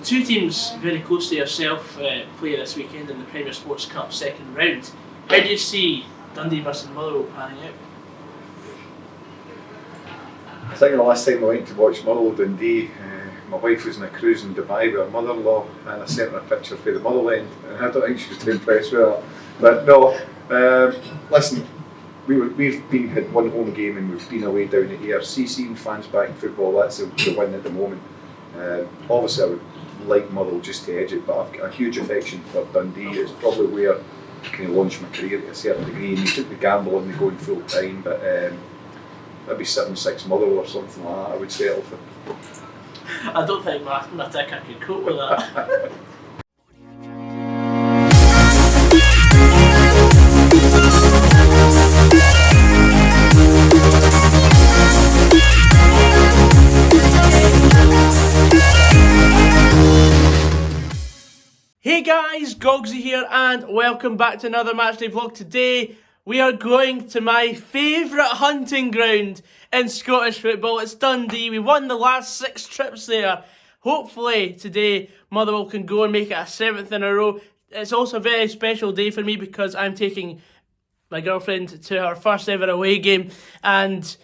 two teams very close to yourself play this weekend in the Premier Sports Cup second round. How do you see Dundee versus Motherwell panning out? I think the last time I went to watch Motherwell Dundee, my wife was on a cruise in Dubai with her mother-in-law, and I sent her a picture for the Motherland, and I don't think she was too impressed with that. But no, listen, we've had one home game and we've been away down at ARC, seeing fans back in football. That's the win at the moment. Obviously, I would like Motherwell just to edge it, but I've got a huge affection for Dundee. It's probably where I kind of launched my career to a certain degree, and you took the gamble on me going full time, but maybe 7-6 Motherwell or something like that I would settle for. I don't think my ticker could cope with that. Hey guys, Goggsy here and welcome back to another matchday vlog. Today we are going to my favourite hunting ground in Scottish football. It's Dundee. We won the last 6 trips there. Hopefully today Motherwell can go and make it a 7th in a row. It's also a very special day for me because I'm taking my girlfriend to her first ever away game, and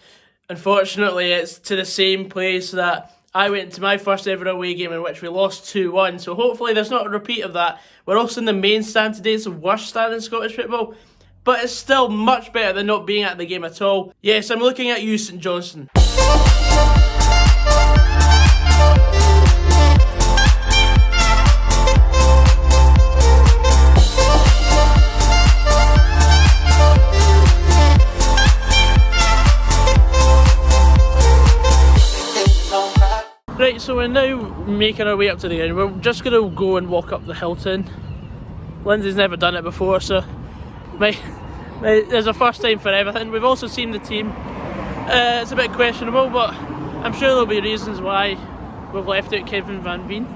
unfortunately it's to the same place that I went to my first ever away game in which we lost 2-1, so hopefully there's not a repeat of that. We're also in the main stand today. It's the worst stand in Scottish football, but it's still much better than not being at the game at all. Yes, I'm looking at you, St Johnstone. Right, so we're now making our way up to the end. We're just going to go and walk up the Hilton. Lindsay's never done it before, so there's a first time for everything. We've also seen the team. It's a bit questionable, but I'm sure there'll be reasons why we've left out Kevin Van Veen.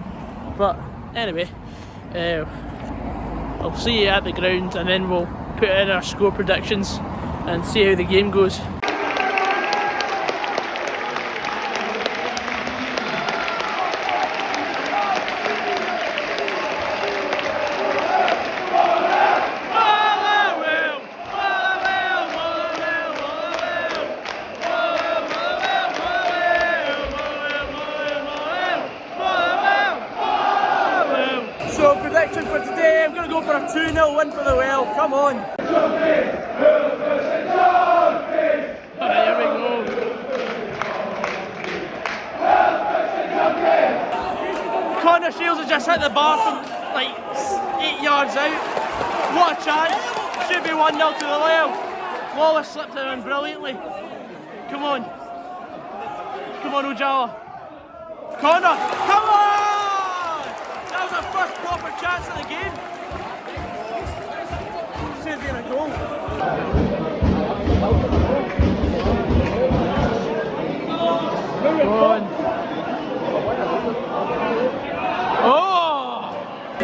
But anyway, I'll see you at the ground and then we'll put in our score predictions and see how the game goes. So prediction for today, I'm going to go for a 2-0 win for the Well. Come on. Alright, here we go. Connor Shields has just hit the bar from like 8 yards out. What a chance. Should be 1-0 to the Well. Wallace slipped it in brilliantly. Come on. Come on, Ojala. Connor, come on! That was our first proper chance of the game. Should have been a goal. Go on. Oh!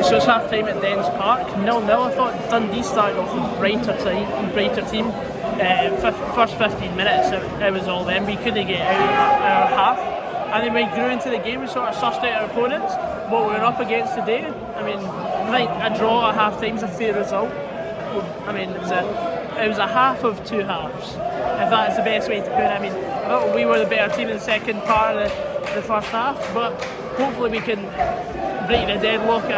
So it's half time at Dens Park. 0-0. I thought Dundee started off with brighter team. First 15 minutes it was all them. We couldn't get out our half. And then when we grew into the game, we sort of sussed out our opponents, what we were up against today. I mean, I think a draw at half time is a fair result. I mean, it was a half of 2 halves, if that's the best way to put it. I mean, I thought we were the better team in the second part of the first half, but hopefully we can break the deadlock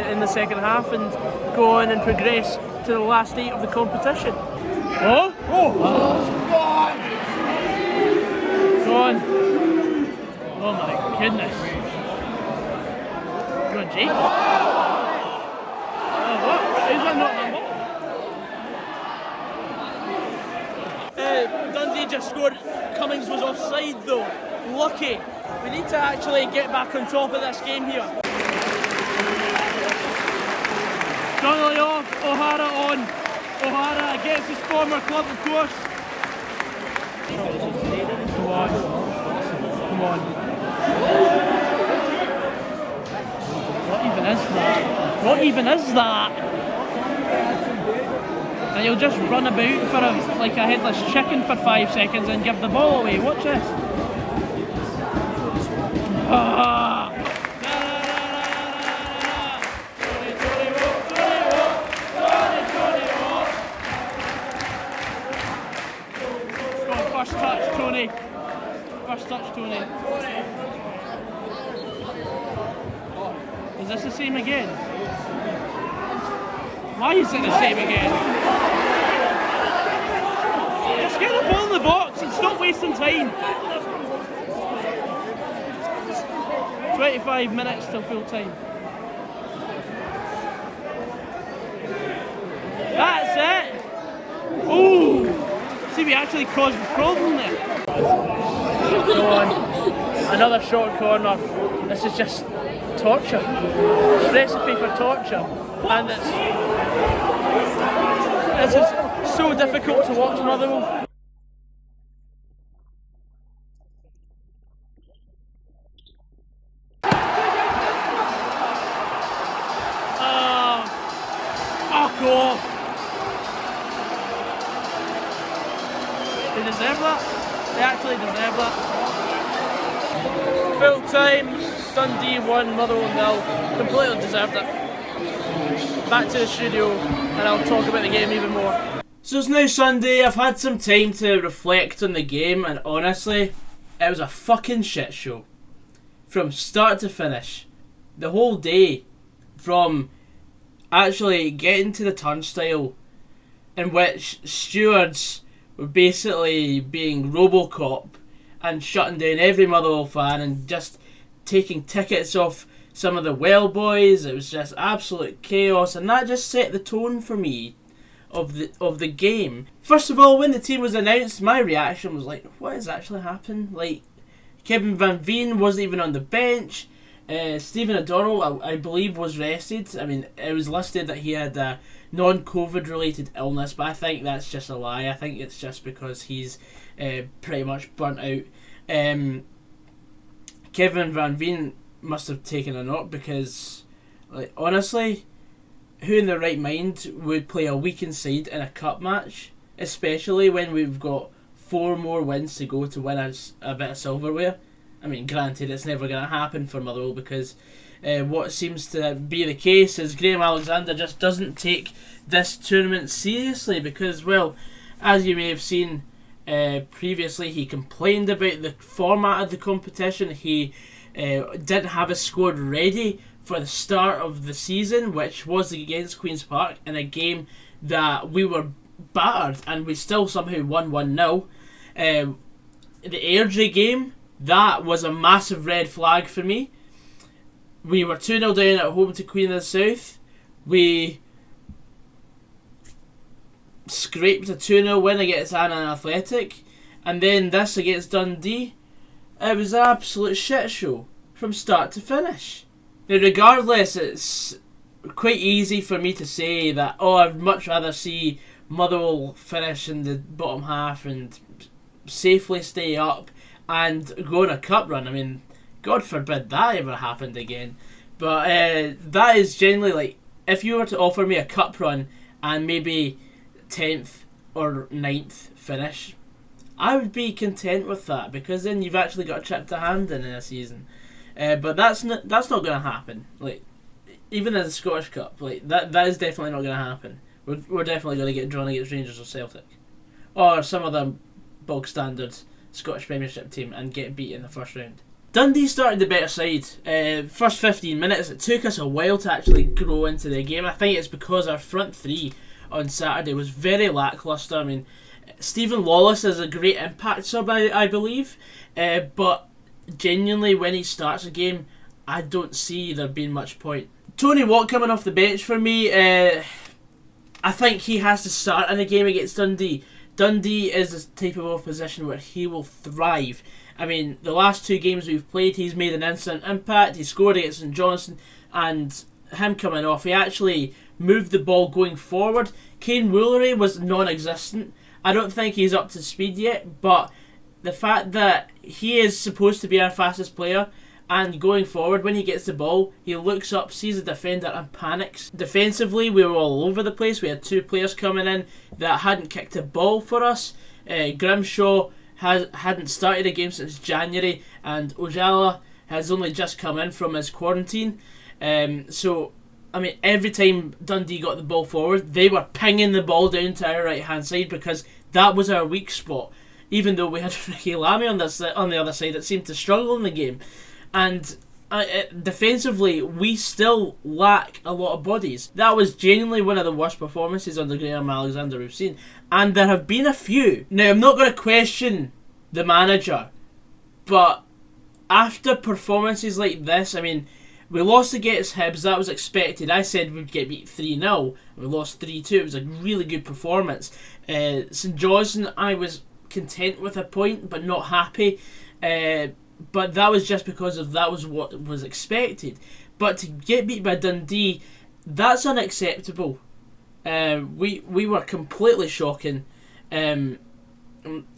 in the second half and go on and progress to the last 8 of the competition. Oh! Go on! Oh my goodness. Go on, Jake. Oh, what? Is that not the ball? Dundee just scored. Cummings was offside though. Lucky. We need to actually get back on top of this game here. Donnelly off, O'Hara on. O'Hara against his former club, of course. Come on. Come on. What even is that? What even is that? And you'll just run about for like a headless chicken for 5 seconds and give the ball away. Watch this. Ah. Is this the same again? Why is it the same again? Just get the ball in the box and stop wasting time. 25 minutes till full time. That's it! Oh! See, we actually caused the problem there. Go on. Another short corner. This is just torture. It's a recipe for torture. And this is so difficult to watch, Motherwell. Fuck off! They deserve that. They actually deserve that. Full time, Dundee 1, Motherwell 0. Completely deserved it. Back to the studio and I'll talk about the game even more. So it's now Sunday. I've had some time to reflect on the game, and honestly, it was a fucking shit show. From start to finish. The whole day. From actually getting to the turnstile, in which stewards were basically being Robocop and shutting down every Motherwell fan and just taking tickets off some of the well boys. It was just absolute chaos, and that just set the tone for me of the game. First of all, when the team was announced, my reaction was like, what has actually happened? Like, Kevin Van Veen wasn't even on the bench. Stephen O'Donnell, I believe, was rested. I mean, it was listed that he had a non-COVID related illness, but I think that's just a lie. I think it's just because he's pretty much burnt out. Kevin Van Veen must have taken a knock, because, like, honestly, who in their right mind would play a weekend side in a cup match, especially when we've got 4 more wins to go to win us a bit of silverware? I mean, granted, it's never going to happen for Motherwell, because what seems to be the case is Graham Alexander just doesn't take this tournament seriously, because, well, as you may have seen previously, he complained about the format of the competition. He didn't have a squad ready for the start of the season, which was against Queen's Park, in a game that we were battered and we still somehow won 1-0. The Airdrie game, that was a massive red flag for me. We were 2-0 down at home to Queen of the South. We scraped a 2-0 win against Annan Athletic. And then this against Dundee. It was an absolute shit show from start to finish. Now, regardless, it's quite easy for me to say that, I'd much rather see Motherwell finish in the bottom half and safely stay up and go on a cup run. I mean, God forbid that ever happened again. But that is generally, like, if you were to offer me a cup run and maybe 10th or 9th finish, I would be content with that, because then you've actually got a trip to Hampden in a season. But that's not going to happen. Like, even in the Scottish Cup, like that is definitely not going to happen. We're definitely going to get drawn against Rangers or Celtic, or some other bog standard Scottish Premiership team, and get beat in the first round. Dundee started the better side. First 15 minutes, it took us a while to actually grow into the game. I think it's because our front three on Saturday was very lacklustre. I mean, Stephen Lawless is a great impact sub, I believe, but genuinely, when he starts a game, I don't see there being much point. Tony Watt coming off the bench for me, I think he has to start in a game against Dundee. Dundee is the type of opposition where he will thrive. I mean, the last 2 games we've played, he's made an instant impact. He scored against St Johnstone, and him coming off, he actually moved the ball going forward. Kane Woolery was non-existent. I don't think he's up to speed yet, but the fact that he is supposed to be our fastest player, and going forward, when he gets the ball, he looks up, sees the defender and panics. Defensively, we were all over the place. We had 2 players coming in that hadn't kicked a ball for us. Grimshaw hadn't started a game since January, and Ojala has only just come in from his quarantine. So, I mean, every time Dundee got the ball forward, they were pinging the ball down to our right-hand side, because that was our weak spot. Even though we had Ricky Lamy on the other side, that seemed to struggle in the game. And defensively, we still lack a lot of bodies. That was genuinely one of the worst performances under Graham Alexander we've seen. And there have been a few. Now, I'm not going to question the manager, but after performances like this, I mean, we lost against Hibs, that was expected. I said we'd get beat 3-0. We lost 3-2. It was a really good performance. St Johnstone, I was content with a point, but not happy. But that was just because that was what was expected. But to get beat by Dundee, that's unacceptable. We were completely shocking. I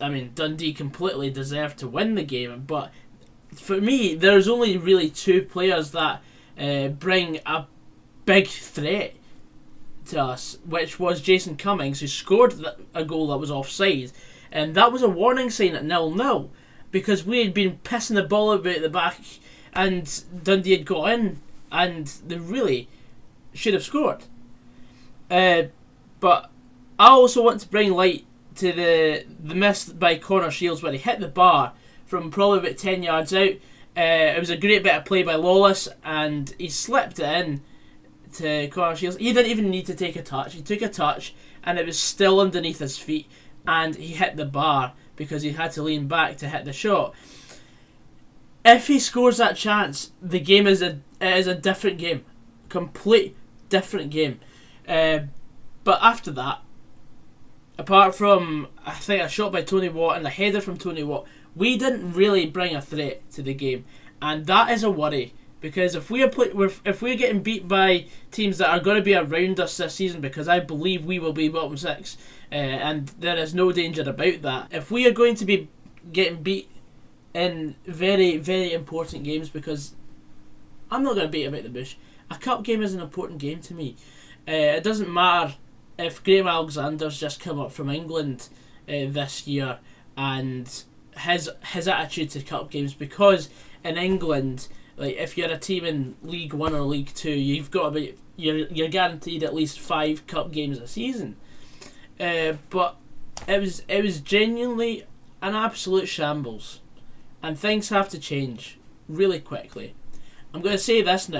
mean, Dundee completely deserved to win the game, but for me, there's only really two players that bring a big threat to us, which was Jason Cummings, who scored a goal that was offside, and that was a warning sign at 0-0, because we had been pissing the ball about at the back, and Dundee had got in, and they really should have scored. But I also want to bring light to the miss by Connor Shields where he hit the bar from probably about 10 yards out. It was a great bit of play by Lawless, and he slipped it in to Connor Shields. He didn't even need to take a touch. He took a touch, and it was still underneath his feet, and he hit the bar because he had to lean back to hit the shot. If he scores that chance, the game is a different game. Complete different game. But after that, apart from, I think, a shot by Tony Watt and a header from Tony Watt, we didn't really bring a threat to the game, and that is a worry, because if we're getting beat by teams that are going to be around us this season, because I believe we will be bottom six, and there is no danger about that. If we are going to be getting beat in very, very important games, because I'm not going to beat about the bush, a cup game is an important game to me. It doesn't matter if Graham Alexander's just come up from England this year and his attitude to cup games, because in England, like, if you're a team in League 1 or League 2, you're guaranteed at least 5 cup games a season. But it was genuinely an absolute shambles, and things have to change really quickly. I'm going to say this now,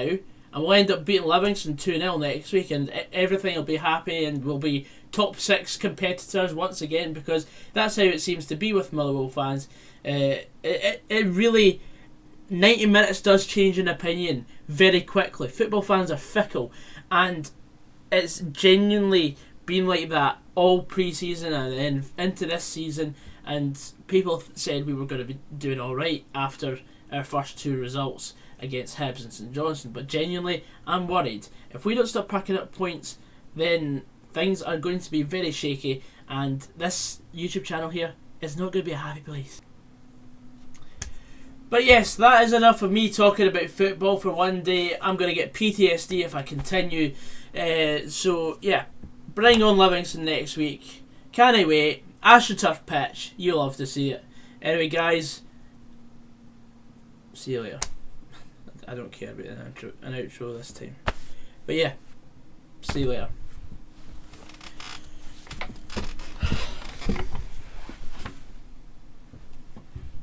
and we'll end up beating Livingston 2-0 next week, and everything will be happy, and we'll be top 6 competitors once again, because that's how it seems to be with Motherwell fans. It really, 90 minutes does change an opinion very quickly. Football fans are fickle, and it's genuinely been like that all pre-season and then into this season, and people said we were going to be doing alright after our first 2 results against Hibs and St Johnstone, but genuinely I'm worried. If we don't start picking up points, then things are going to be very shaky, and this YouTube channel here is not going to be a happy place. But yes, that is enough of me talking about football for one day. I'm going to get PTSD if I continue. So yeah, bring on Livingston next week. Can I wait? AstroTurf pitch. You'll love to see it. Anyway, guys, see you later. I don't care about an outro this time. But yeah, see you later.